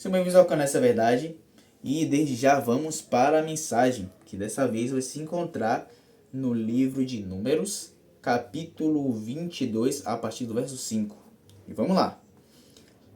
Sejam bem-vindos ao canal Essa Verdade e desde já vamos para a mensagem, que dessa vez vai se encontrar no livro de Números, capítulo 22, a partir do verso 5. E vamos lá.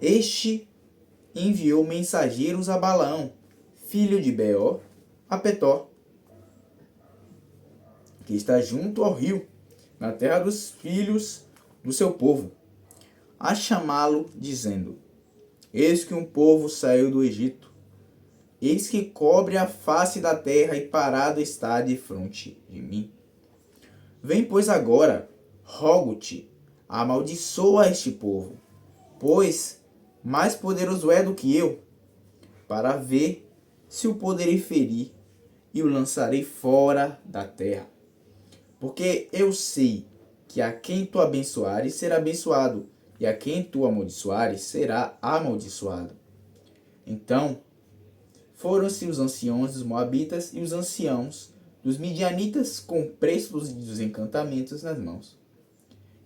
Este enviou mensageiros a Balaão, filho de Beor, a Petor, que está junto ao rio, na terra dos filhos do seu povo, a chamá-lo, dizendo: Eis que um povo saiu do Egito, eis que cobre a face da terra e parado está defronte de mim. Vem, pois, agora, rogo-te, amaldiçoa este povo, pois mais poderoso é do que eu, para ver se o poderei ferir e o lançarei fora da terra. Porque eu sei que a quem tu abençoares será abençoado, e a quem tu amaldiçoares será amaldiçoado. Então foram-se os anciãos dos Moabitas e os anciãos dos Midianitas com o preço dos encantamentos nas mãos.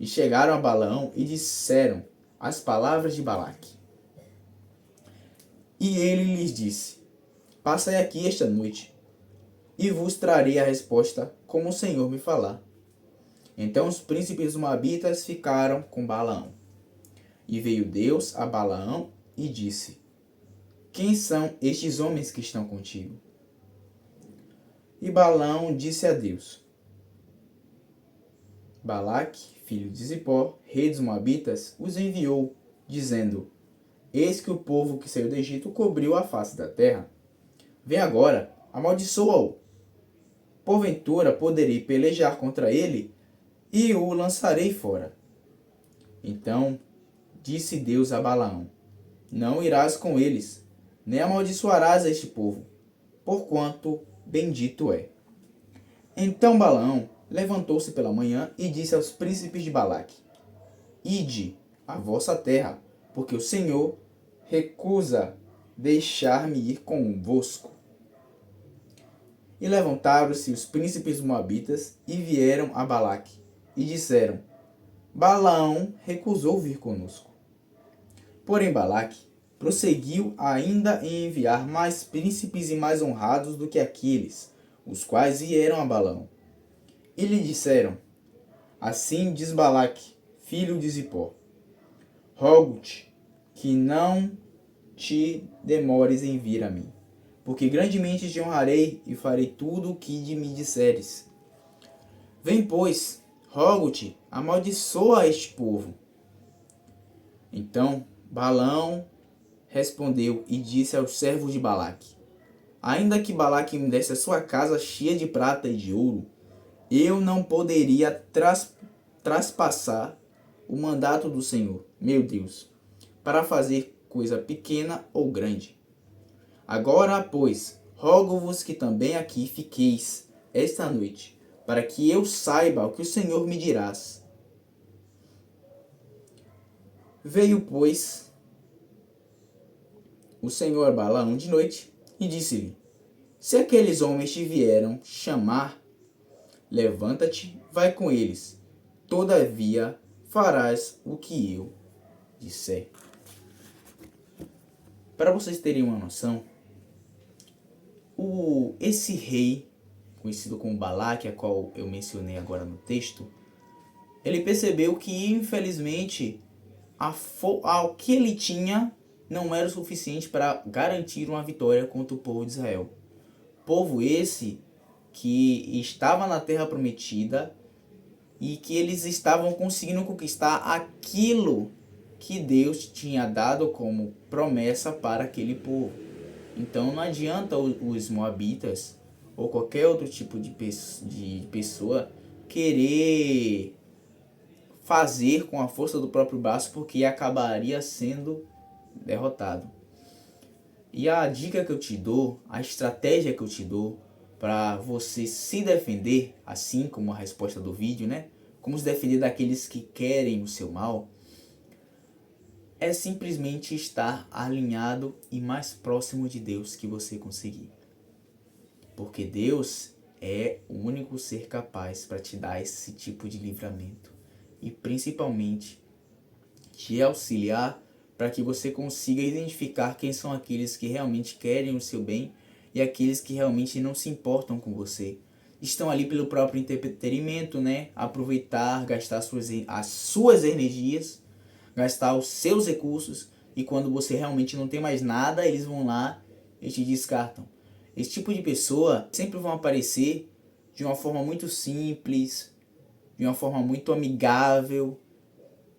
E chegaram a Balaão e disseram as palavras de Balaque. E ele lhes disse: Passai aqui esta noite, e vos trarei a resposta como o Senhor me falar. Então os príncipes dos Moabitas ficaram com Balaão. E veio Deus a Balaão e disse: Quem são estes homens que estão contigo? E Balaão disse a Deus: Balaque, filho de Zippor, rei dos Moabitas, os enviou, dizendo: Eis que o povo que saiu do Egito cobriu a face da terra. Vem agora, amaldiçoa-o. Porventura poderei pelejar contra ele e o lançarei fora. Então disse Deus a Balaão: Não irás com eles, nem amaldiçoarás este povo, porquanto bendito é. Então Balaão levantou-se pela manhã e disse aos príncipes de Balaque: Ide à vossa terra, porque o Senhor recusa deixar-me ir convosco. E levantaram-se os príncipes moabitas e vieram a Balaque, e disseram: Balaão recusou vir conosco. Porém Balaque prosseguiu ainda em enviar mais príncipes e mais honrados do que aqueles, os quais vieram a Balaão. E lhe disseram: Assim diz Balaque, filho de Zippor: Rogo-te que não te demores em vir a mim, porque grandemente te honrarei e farei tudo o que de me disseres. Vem, pois, rogo-te, amaldiçoa este povo. Então Balaão respondeu e disse aos servos de Balaque: Ainda que Balaque me desse a sua casa cheia de prata e de ouro, eu não poderia traspassar o mandato do Senhor, meu Deus, para fazer coisa pequena ou grande. Agora, pois, rogo-vos que também aqui fiqueis esta noite, para que eu saiba o que o Senhor me dirás. Veio, pois, o Senhor a Balaão de noite e disse-lhe: Se aqueles homens te vieram chamar, levanta-te, vai com eles. Todavia farás o que eu disser. Para vocês terem uma noção, esse rei, conhecido como Balaque, a qual eu mencionei agora no texto, ele percebeu que, infelizmente, o que ele tinha não era o suficiente para garantir uma vitória contra o povo de Israel. Povo esse que estava na terra prometida e que eles estavam conseguindo conquistar aquilo que Deus tinha dado como promessa para aquele povo. Então não adianta os moabitas ou qualquer outro tipo de pessoa querer fazer com a força do próprio braço, porque acabaria sendo derrotado. E a dica que eu te dou, a estratégia que eu te dou para você se defender, assim como a resposta do vídeo, né? Como se defender daqueles que querem o seu mal, é simplesmente estar alinhado e mais próximo de Deus que você conseguir. Porque Deus é o único ser capaz para te dar esse tipo de livramento. E principalmente te auxiliar para que você consiga identificar quem são aqueles que realmente querem o seu bem e aqueles que realmente não se importam com você. Estão ali pelo próprio entretenimento, né? Aproveitar, gastar as suas energias, gastar os seus recursos, e quando você realmente não tem mais nada, eles vão lá e te descartam. Esse tipo de pessoa sempre vão aparecer de uma forma muito simples, de uma forma muito amigável.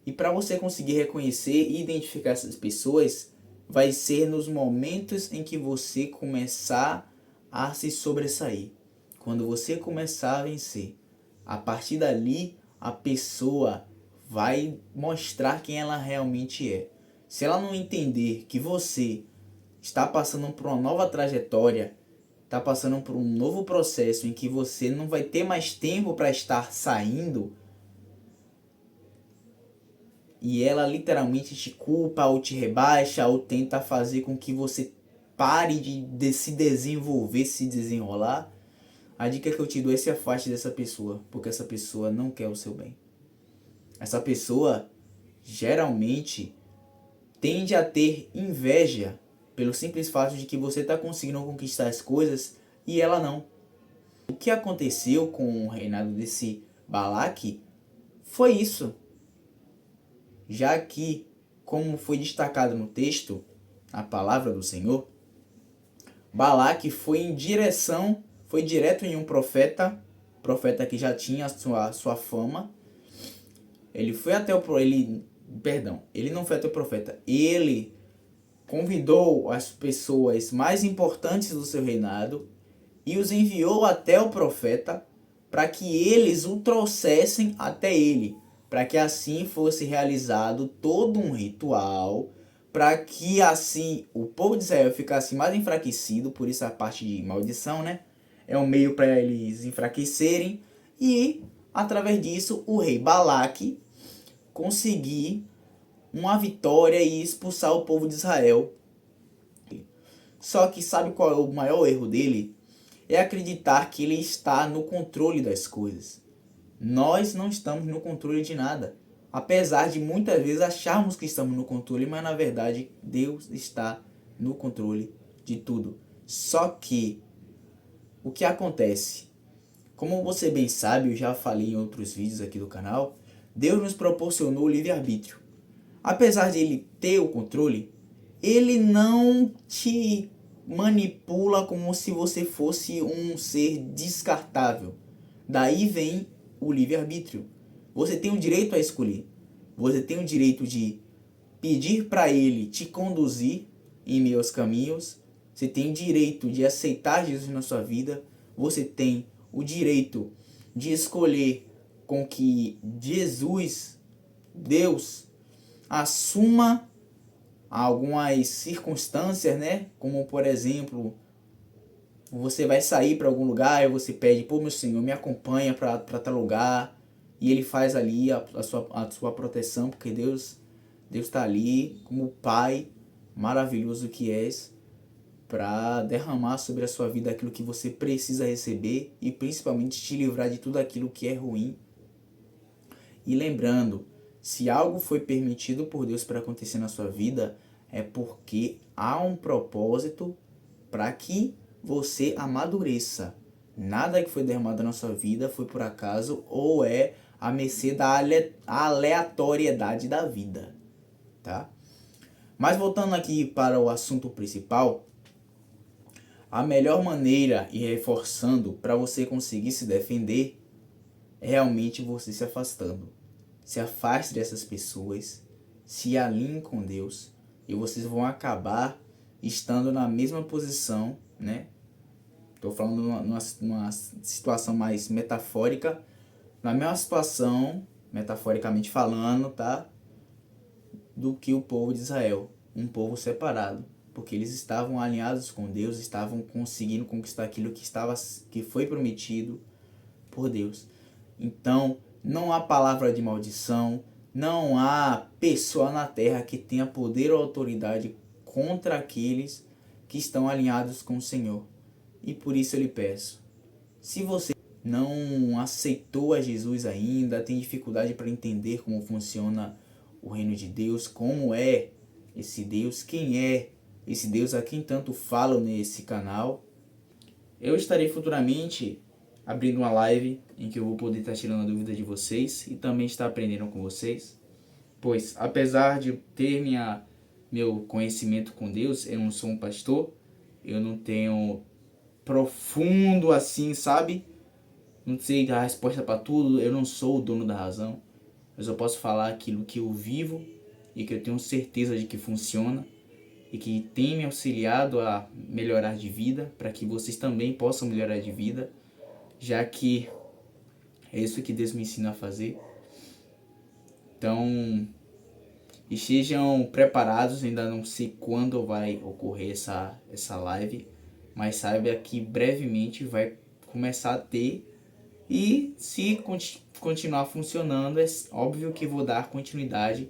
E para você conseguir reconhecer e identificar essas pessoas, vai ser nos momentos em que você começar a se sobressair. Quando você começar a vencer, a partir dali a pessoa vai mostrar quem ela realmente é. Se ela não entender que você está passando por uma nova trajetória, está passando por um novo processo em que você não vai ter mais tempo para estar saindo, e ela literalmente te culpa ou te rebaixa ou tenta fazer com que você pare de se desenvolver, se desenrolar, a dica que eu te dou é se afaste dessa pessoa, porque essa pessoa não quer o seu bem. Essa pessoa geralmente tende a ter inveja pelo simples fato de que você está conseguindo conquistar as coisas e ela não. O que aconteceu com o reinado desse Balaque foi isso. Já que, como foi destacado no texto, a palavra do Senhor, Balaque foi direto em um profeta que já tinha a sua fama. Ele foi até ele não foi até o profeta, ele convidou as pessoas mais importantes do seu reinado e os enviou até o profeta para que eles o trouxessem até ele, para que assim fosse realizado todo um ritual, para que assim o povo de Israel ficasse mais enfraquecido, por isso a parte de maldição, né? É um meio para eles enfraquecerem e, através disso, o rei Balaque conseguir uma vitória e expulsar o povo de Israel. Só que sabe qual é o maior erro dele? É acreditar que ele está no controle das coisas. Nós não estamos no controle de nada. Apesar de muitas vezes acharmos que estamos no controle, mas na verdade Deus está no controle de tudo. Só que o que acontece? Como você bem sabe, eu já falei em outros vídeos aqui do canal, Deus nos proporcionou o livre-arbítrio. Apesar de ele ter o controle, ele não te manipula como se você fosse um ser descartável. Daí vem o livre-arbítrio. Você tem o direito a escolher. Você tem o direito de pedir para ele te conduzir em meus caminhos. Você tem o direito de aceitar Jesus na sua vida. Você tem o direito de escolher com que Jesus, Deus, assuma algumas circunstâncias, né? Como por exemplo, você vai sair para algum lugar e você pede, pô, meu Senhor, me acompanha para tal lugar, e ele faz ali a sua proteção, porque Deus está ali como Pai maravilhoso que és, para derramar sobre a sua vida aquilo que você precisa receber e principalmente te livrar de tudo aquilo que é ruim. E lembrando, se algo foi permitido por Deus para acontecer na sua vida, é porque há um propósito para que você amadureça. Nada que foi derramado na sua vida foi por acaso ou é a mercê da aleatoriedade da vida, tá? Mas voltando aqui para o assunto principal, a melhor maneira, e reforçando, para você conseguir se defender é realmente você se afastando. Se afaste dessas pessoas, se alinhe com Deus e vocês vão acabar estando na mesma posição, né? Estou falando numa situação mais metafórica, na mesma situação, metaforicamente falando, tá? Do que o povo de Israel, um povo separado, porque eles estavam alinhados com Deus, estavam conseguindo conquistar aquilo que foi prometido por Deus. Então, não há palavra de maldição, não há pessoa na terra que tenha poder ou autoridade contra aqueles que estão alinhados com o Senhor. E por isso eu lhe peço, se você não aceitou a Jesus ainda, tem dificuldade para entender como funciona o reino de Deus, como é esse Deus, quem é esse Deus a quem tanto falo nesse canal. Eu estarei futuramente abrindo uma live em que eu vou poder estar tirando a dúvida de vocês e também estar aprendendo com vocês. Pois, apesar de ter meu conhecimento com Deus, eu não sou um pastor, eu não tenho profundo assim, sabe? Não sei dar a resposta para tudo, eu não sou o dono da razão. Eu só posso falar aquilo que eu vivo e que eu tenho certeza de que funciona e que tem me auxiliado a melhorar de vida, para que vocês também possam melhorar de vida, já que é isso que Deus me ensina a fazer. Então, estejam preparados, ainda não sei quando vai ocorrer essa live, mas saiba que brevemente vai começar a ter, e se continuar funcionando, é óbvio que vou dar continuidade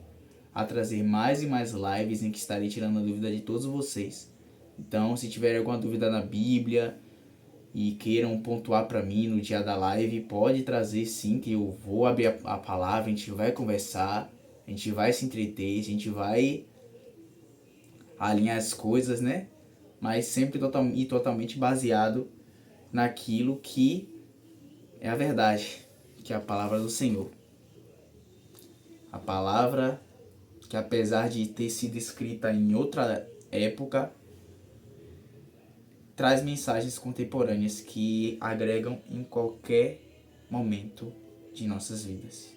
a trazer mais e mais lives em que estarei tirando a dúvida de todos vocês. Então, se tiver alguma dúvida na Bíblia e queiram pontuar para mim no dia da live, pode trazer sim, que eu vou abrir a palavra, a gente vai conversar, a gente vai se entreter, a gente vai alinhar as coisas, né? Mas sempre totalmente baseado naquilo que é a verdade, que é a palavra do Senhor. A palavra que, apesar de ter sido escrita em outra época, traz mensagens contemporâneas que agregam em qualquer momento de nossas vidas.